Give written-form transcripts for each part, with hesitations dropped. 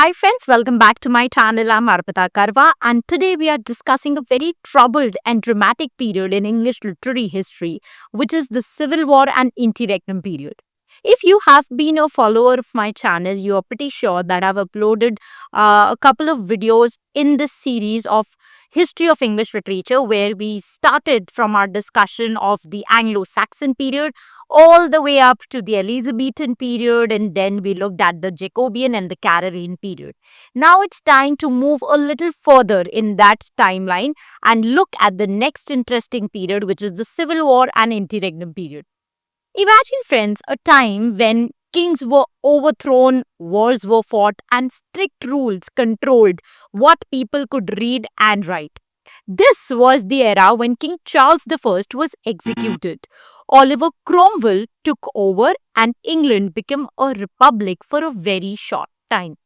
Hi friends, welcome back to my channel. I'm Arpita Karwa and today we are discussing a very troubled and dramatic period in English literary history, which is the Civil War and Interregnum period. If you have been a follower of my channel, you are pretty sure that I've uploaded a couple of videos in this series of history of English literature where we started from our discussion of the Anglo-Saxon period all the way up to the Elizabethan period, and then we looked at the Jacobean and the Caroline period. Now it's time to move a little further in that timeline and look at the next interesting period, which is the Civil War and Interregnum period. Imagine, friends, a time when kings were overthrown, wars were fought, and strict rules controlled what people could read and write. This was the era when King Charles I was executed. Oliver Cromwell took over, and England became a republic for a very short time.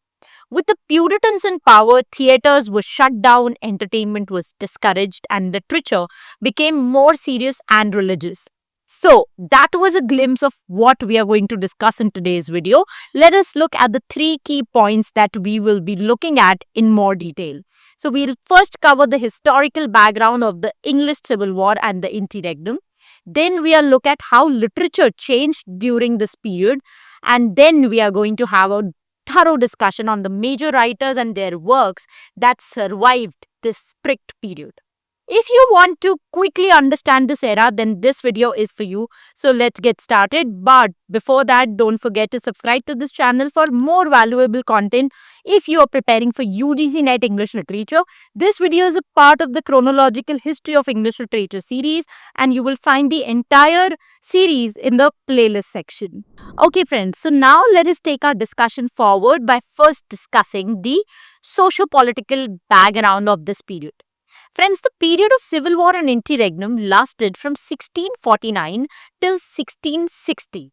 With the Puritans in power, theatres were shut down, entertainment was discouraged, and literature became more serious and religious. So, that was a glimpse of what we are going to discuss in today's video. Let us look at the three key points that we will be looking at in more detail. So, we'll first cover the historical background of the English Civil War and the Interregnum. Then we'll look at how literature changed during this period. And then we are going to have a thorough discussion on the major writers and their works that survived this strict period. If you want to quickly understand this era, then this video is for you. So let's get started. But before that, don't forget to subscribe to this channel for more valuable content if you are preparing for UGC NET English Literature. This video is a part of the Chronological History of English Literature series, and you will find the entire series in the playlist section. Okay friends, so now let us take our discussion forward by first discussing the socio-political background of this period. Friends, the period of Civil War and Interregnum lasted from 1649 till 1660.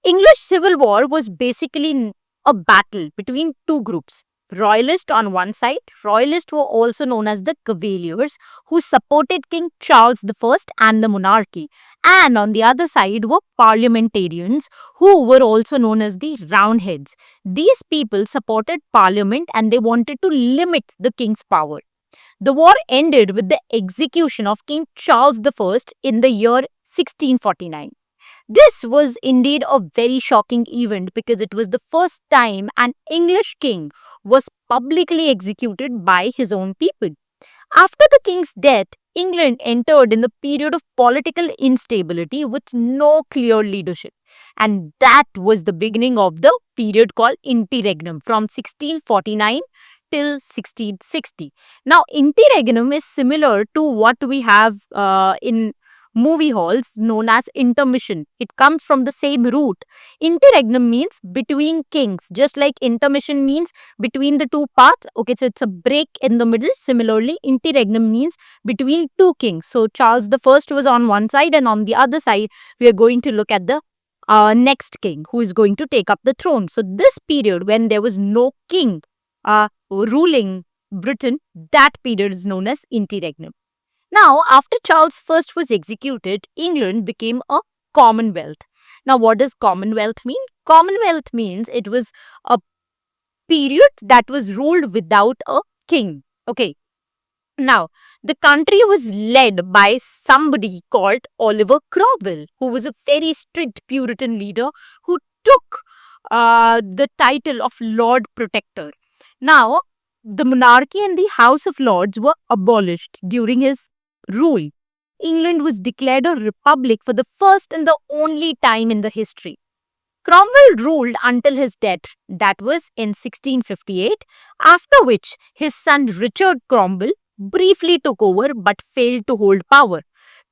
English Civil War was basically a battle between two groups. Royalists on one side, Royalists were also known as the Cavaliers, who supported King Charles I and the monarchy. And on the other side were parliamentarians, who were also known as the Roundheads. These people supported Parliament and they wanted to limit the king's power. The war ended with the execution of King Charles I in the year 1649. This was indeed a very shocking event because it was the first time an English king was publicly executed by his own people. After the king's death, England entered in the period of political instability with no clear leadership. And that was the beginning of the period called Interregnum from 1649 till 1660. Now, interregnum is similar to what we have in movie halls known as intermission. It comes from the same root. Interregnum means between kings, just like intermission means between the two parts. Okay, so it's a break in the middle. Similarly, interregnum means between two kings. So Charles I was on one side, and on the other side, we are going to look at the next king who is going to take up the throne. So this period when there was no king ruling Britain, that period is known as Interregnum. Now, after Charles I was executed, England became a commonwealth. Now, what does commonwealth mean? Commonwealth means it was a period that was ruled without a king. Okay. Now, the country was led by somebody called Oliver Cromwell, who was a very strict Puritan leader who took the title of Lord Protector. Now, the monarchy and the House of Lords were abolished during his rule. England was declared a republic for the first and the only time in the history. Cromwell ruled until his death, that was in 1658, after which his son Richard Cromwell briefly took over but failed to hold power.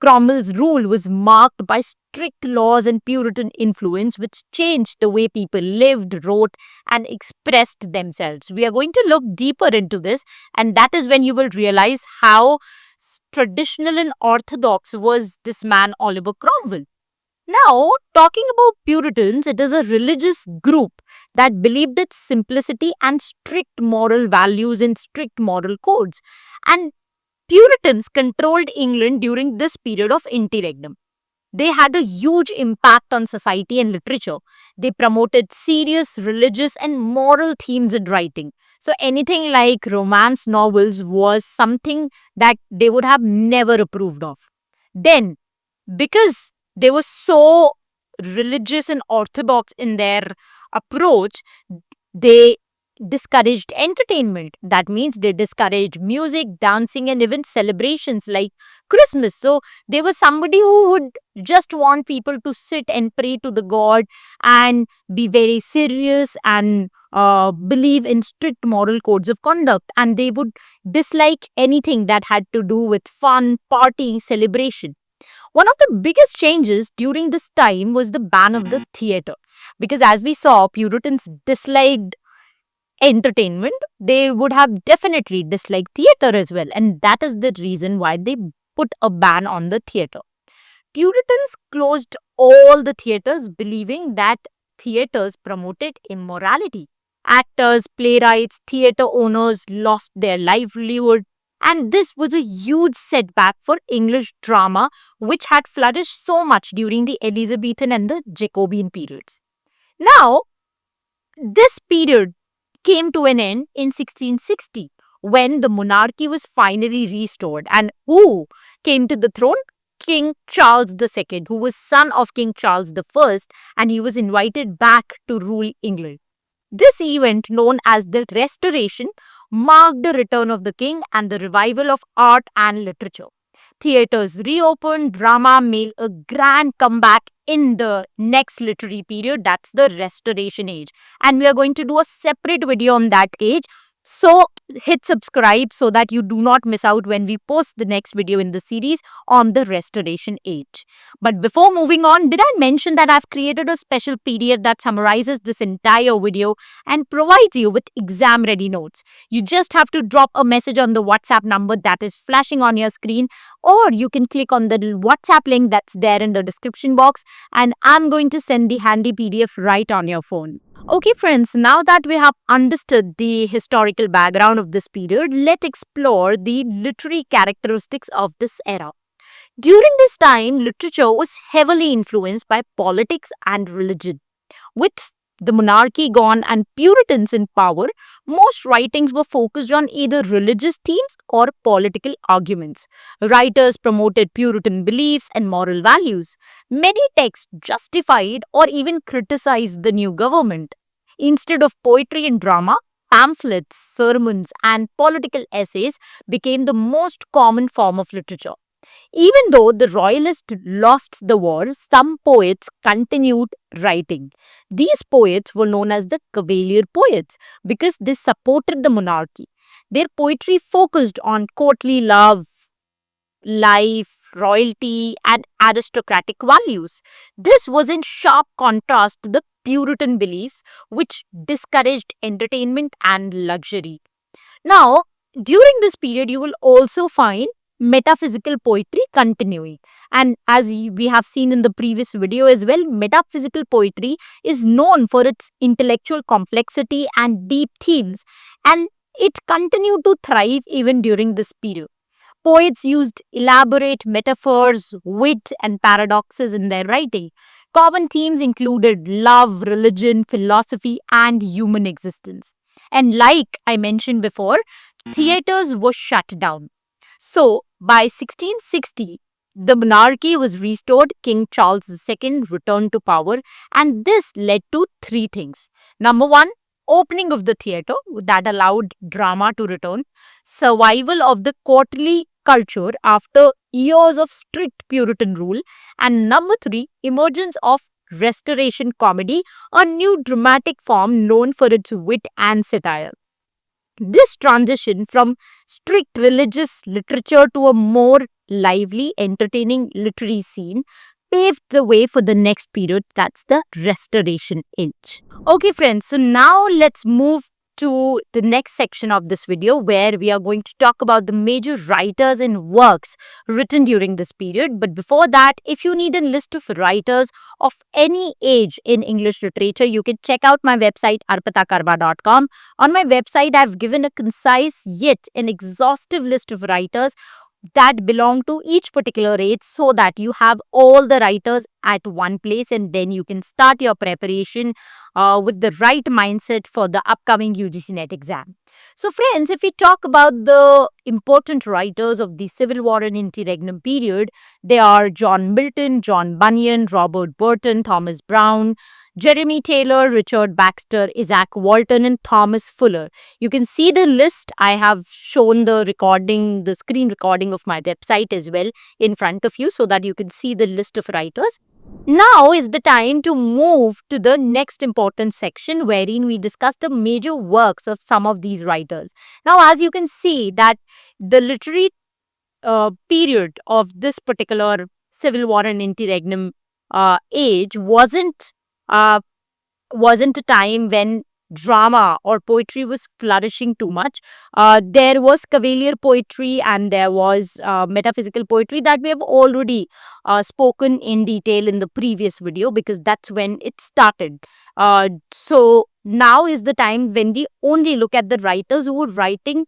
Cromwell's rule was marked by strict laws and Puritan influence, which changed the way people lived, wrote, and expressed themselves. We are going to look deeper into this, and that is when you will realize how traditional and orthodox was this man, Oliver Cromwell. Now, talking about Puritans, it is a religious group that believed in simplicity and strict moral values and strict moral codes. And Puritans controlled England during this period of interregnum. They had a huge impact on society and literature. They promoted serious religious and moral themes in writing. So anything like romance novels was something that they would have never approved of. Then, because they were so religious and orthodox in their approach, they discouraged entertainment. That means they discouraged music, dancing, and even celebrations like Christmas. So they were somebody who would just want people to sit and pray to the God and be very serious and believe in strict moral codes of conduct. And they would dislike anything that had to do with fun, party, celebration. One of the biggest changes during this time was the ban of the theatre. Because as we saw, Puritans disliked entertainment, they would have definitely disliked theatre as well. And that is the reason why they put a ban on the theatre. Puritans closed all the theatres, believing that theatres promoted immorality. Actors, playwrights, theatre owners lost their livelihood, and this was a huge setback for English drama, which had flourished so much during the Elizabethan and the Jacobean periods. Now, this period came to an end in 1660 when the monarchy was finally restored. And who came to the throne? King Charles II, who was son of King Charles I, and he was invited back to rule England. This event, known as the Restoration, marked the return of the king and the revival of art and literature. Theatres reopened, drama made a grand comeback in the next literary period, that's the Restoration Age. And we are going to do a separate video on that age. So hit subscribe so that you do not miss out when we post the next video in the series on the Restoration Age. But before moving on, did I mention that I've created a special PDF that summarizes this entire video and provides you with exam ready notes? You just have to drop a message on the WhatsApp number that is flashing on your screen, or you can click on the WhatsApp link that's there in the description box, and I'm going to send the handy PDF right on your phone. Okay friends, now that we have understood the historical background of this period, let's explore the literary characteristics of this era. During this time, literature was heavily influenced by politics and religion. With the monarchy gone and Puritans in power, most writings were focused on either religious themes or political arguments. Writers promoted Puritan beliefs and moral values. Many texts justified or even criticized the new government. Instead of poetry and drama, pamphlets, sermons, and political essays became the most common form of literature. Even though the royalists lost the war, some poets continued writing. These poets were known as the Cavalier poets because they supported the monarchy. Their poetry focused on courtly love, life, royalty, and aristocratic values. This was in sharp contrast to the Puritan beliefs, which discouraged entertainment and luxury. Now, during this period, you will also find metaphysical poetry continuing. And as we have seen in the previous video as well, metaphysical poetry is known for its intellectual complexity and deep themes, and it continued to thrive even during this period. Poets used elaborate metaphors, wit, and paradoxes in their writing. Common themes included love, religion, philosophy, and human existence. And like I mentioned before, theatres were shut down. So, by 1660, the monarchy was restored, King Charles II returned to power, and this led to three things. Number one, opening of the theatre that allowed drama to return, survival of the courtly culture after years of strict Puritan rule, and number three, emergence of Restoration comedy, a new dramatic form known for its wit and satire. This transition from strict religious literature to a more lively, entertaining literary scene paved the way for the next period, that's the Restoration Age. Okay friends, so now let's move to the next section of this video where we are going to talk about the major writers and works written during this period. But before that, if you need a list of writers of any age in English literature, you can check out my website arpitakarwa.com. On my website, I've given a concise yet an exhaustive list of writers that belong to each particular age, so that you have all the writers at one place, and then you can start your preparation with the right mindset for the upcoming UGC NET exam. So, friends, if we talk about the important writers of the Civil War and Interregnum period, they are John Milton, John Bunyan, Robert Burton, Thomas Brown, Jeremy Taylor, Richard Baxter, Isaac Walton, and Thomas Fuller. You can see the list. I have shown the recording, the screen recording of my website as well in front of you, so that you can see the list of writers. Now is the time to move to the next important section, wherein we discuss the major works of some of these writers. Now, as you can see, that the literary period of this particular Civil War and Interregnum age uh, wasn't a time when drama or poetry was flourishing too much. There was cavalier poetry, and there was metaphysical poetry that we have already spoken in detail in the previous video, because that's when it started. So now is the time when we only look at the writers who were writing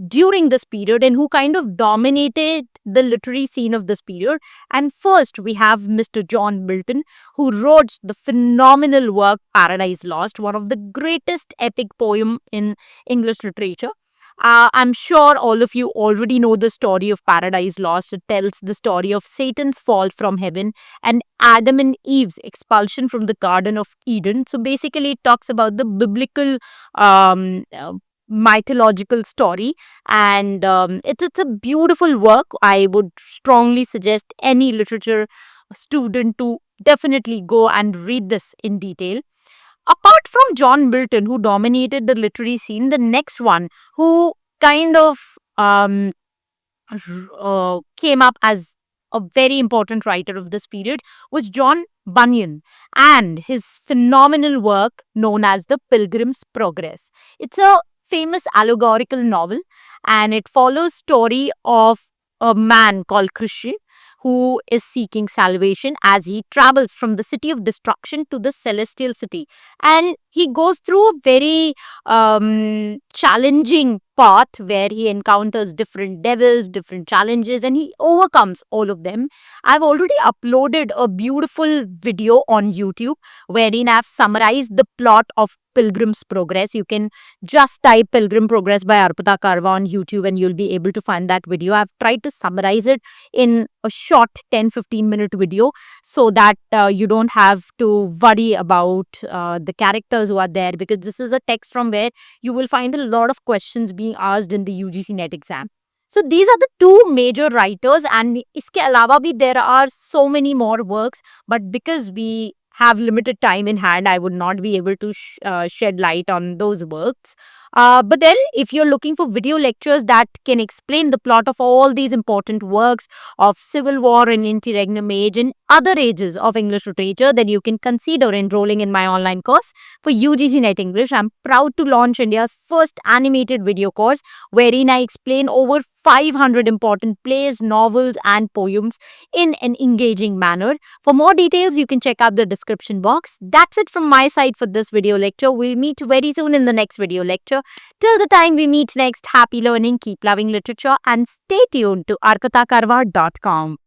during this period and who kind of dominated the literary scene of this period. And first, we have Mr. John Milton, who wrote the phenomenal work Paradise Lost, one of the greatest epic poem in English literature. I'm sure all of you already know the story of Paradise Lost. It tells the story of Satan's fall from heaven and Adam and Eve's expulsion from the Garden of Eden. So basically, it talks about the biblical um, uh, mythological story, and it's a beautiful work. I would strongly suggest any literature student to definitely go and read this in detail. Apart from John Milton, who dominated the literary scene, the next one who kind of came up as a very important writer of this period was John Bunyan, and his phenomenal work known as The Pilgrim's Progress. It's a famous allegorical novel, and it follows story of a man called Christian who is seeking salvation as he travels from the city of destruction to the celestial city, and he goes through a very challenging path where he encounters different devils, different challenges, and he overcomes all of them. I've already uploaded a beautiful video on YouTube wherein I've summarized the plot of Pilgrim's Progress. You can just type Pilgrim Progress by Arpita Karwa on YouTube and you'll be able to find that video. I've tried to summarize it in a short 10-15 minute video, so that you don't have to worry about the characters who are there, because this is a text from where you will find a lot of questions being asked in the UGC NET exam. So these are the two major writers, and iske alawa bhi there are so many more works, but because we have limited time in hand, I would not be able to shed light on those works. But then, if you're looking for video lectures that can explain the plot of all these important works of Civil War and Interregnum age and other ages of English literature, then you can consider enrolling in my online course for UGC NET English. I'm proud to launch India's first animated video course wherein I explain over 500 important plays, novels, and poems in an engaging manner. For more details, you can check out the description box. That's it from my side for this video lecture. We'll meet very soon in the next video lecture. Till the time we meet next, happy learning, keep loving literature, and stay tuned to arpitakarwa.com.